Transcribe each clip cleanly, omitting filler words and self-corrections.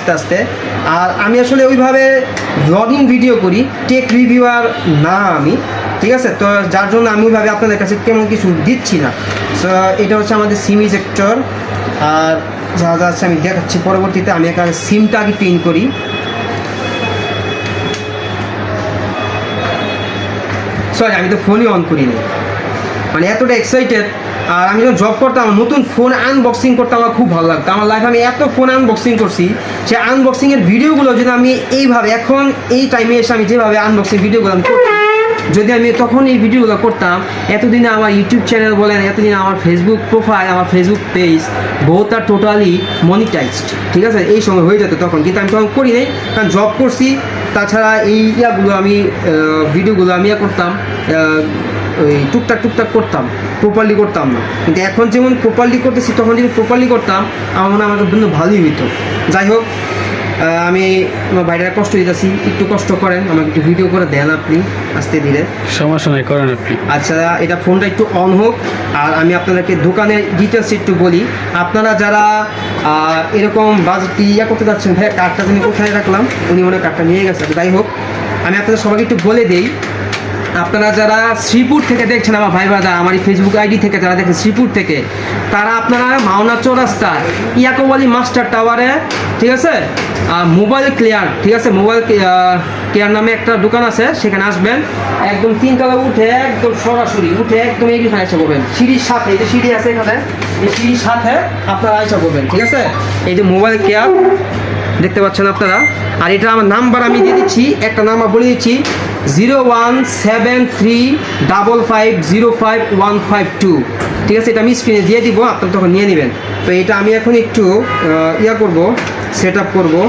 আস্তে আস্তে। আর আমি আসলে ওইভাবে ব্লগিং ভিডিও করি, টেক রিভিউয়ার না আমি, ঠিক আছে? তো যার জন্য আমি ওইভাবে আপনাদের কাছে তেমন কিছু দিচ্ছি না। সো এটা হচ্ছে আমাদের সিম ইজেক্টর। আর যা যা আছে আমি দেখাচ্ছি পরবর্তীতে। আমি এখানে সিমটা আগে পিন করি। সরি, আমি তো ফোনই অন করিনি, মানে এতটা এক্সাইটেড। আর আমি যখন জব করতাম, আমার নতুন ফোন আনবক্সিং করতে আমার খুব ভালো লাগতো। আমার লাইফে আমি এত ফোন আনবক্সিং করছি, সে আনবক্সিংয়ের ভিডিওগুলো যদি আমি এইভাবে এখন এই টাইমে এসে আমি যেভাবে আনবক্সিং ভিডিওগুলো আমি করতাম, যদি আমি তখন এই ভিডিওগুলো করতাম, এতদিনে আমার ইউটিউব চ্যানেল বলেন, এতদিনে আমার ফেসবুক প্রোফাইল, আমার ফেসবুক পেজ বোথ আর টোটালি মনিটাইজড, ঠিক আছে? এই সময় হয়ে যেত তখন, কিন্তু আমি তখন করি নাই, কারণ জব করছি। তাছাড়া এই ইয়াগুলো আমি ভিডিওগুলো আমি করতাম ওই টুকটাক করতাম, প্রপারলি করতাম না। কিন্তু এখন যেমন প্রপারলি করতেছি, তখন যদি প্রপারলি করতাম আমার মনে হয় আমার জন্য ভালোই হইতো। যাই হোক, আমি আমার বাইরে কষ্ট দিতেছি, একটু কষ্ট করেন, আমাকে একটু ভিডিও করে দেন আপনি আস্তে ধীরে। সমস্যা নাই, করেন আপনি। আচ্ছা, এটা ফোনটা একটু অন হোক। আর আমি আপনাদেরকে দোকানের ডিটেলস একটু বলি। আপনারা যারা এরকম বাজেট করতে যাচ্ছেন, ভাই কার্ডটা আমি কোথায় রাখলাম, উনি মনে কার্ডটা নিয়ে গেছে। যাই হোক, আমি আপনাদের সবাইকে একটু বলে দিই, আপনারা যারা শ্রীপুর থেকে দেখছেন আমার ভাই বাদা, আমার এই ফেসবুক আইডি থেকে যারা দেখেন শ্রীপুর থেকে, তারা আপনারা মাওনা চৌরাস্তার ইয়াকুব আলী মাস্টার টাওয়ারে, ঠিক আছে, মোবাইল ক্লিয়ার, ঠিক আছে, মোবাইল কেয়ার নামে একটা দোকান আছে, সেখানে আসবেন। একদম 3 তলা উঠে একদম সরাসরি উঠে একদম এইখানে এসে পড়বেন, সিঁড়ির সাথে, এই যে সিঁড়ি আছে এখানে, এই সিঁড়ির সাথে আপনারা এসে পড়বেন, ঠিক আছে? এই যে মোবাইল কেয়ার দেখতে পাচ্ছেন আপনারা। আর এটা আমার নাম্বার আমি দিয়ে দিচ্ছি, একটা নাম্বার বলে দিচ্ছি, 01735505152, ঠিক আছে? এটা আমি স্ক্রিনে দিয়ে দিব, আপনারা তখন নিয়ে নেবেন। তো এটা আমি এখন একটু করব, সেট আপ করবো,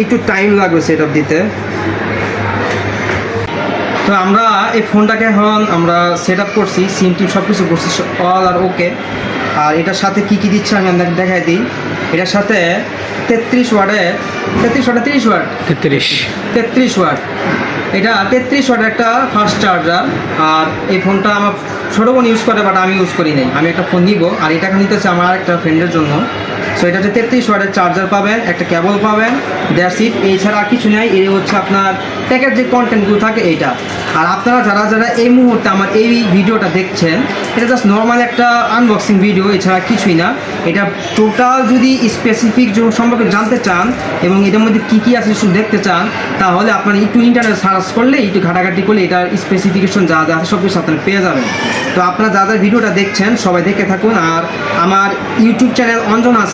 একটু টাইম লাগবে সেট আপ দিতে। তো আমরা এই ফোনটাকে এখন আমরা সেট আপ করছি, সিম টিম সব কিছু করছি, অল আর ওকে। আর এটার সাথে কি কি দিচ্ছে আমি আপনাকে দেখাই দিই। এটার সাথে 33 ওয়াটের 33 ওয়াট, এটা 33 ওয়াটের একটা ফাস্ট চার্জার। আর এই ফোনটা আমার ছোটো বোন ইউজ করে, বাট আমি ইউজ করি নাই। আমি একটা ফোন নিব, আর এটাকে নিতেছে আমার একটা ফ্রেন্ডের জন্য। সো এটা হচ্ছে 33 ওয়াটের চার্জার পাবেন, একটা কেবল পাবেন, দ্যাটস ইট। এছাড়া আর কিছু নাই। এই হচ্ছে আপনার প্যাকের যে কন্টেন্টগুলো থাকে এইটা। আর আপনারা যারা যারা এই মুহূর্তে আমার এই ভিডিওটা দেখছেন, এটা জাস্ট নর্মাল একটা আনবক্সিং ভিডিও, এছাড়া কিছুই না। এটা টোটাল যদি স্পেসিফিক সম্পর্কে জানতে চান এবং এটার মধ্যে কী কী আছে শুধু দেখতে চান, তাহলে আপনারা একটু ইন্টারনেট সার্চ করলে, একটু ঘাটাঘাটি করলে এটার স্পেসিফিকেশন যা যা আছে সব কিছু আপনারা পেয়ে যাবেন। তো আপনারা যারা ভিডিওটা দেখছেন সবাই দেখে থাকুন। আর আমার ইউটিউব চ্যানেল অঞ্জন আছে,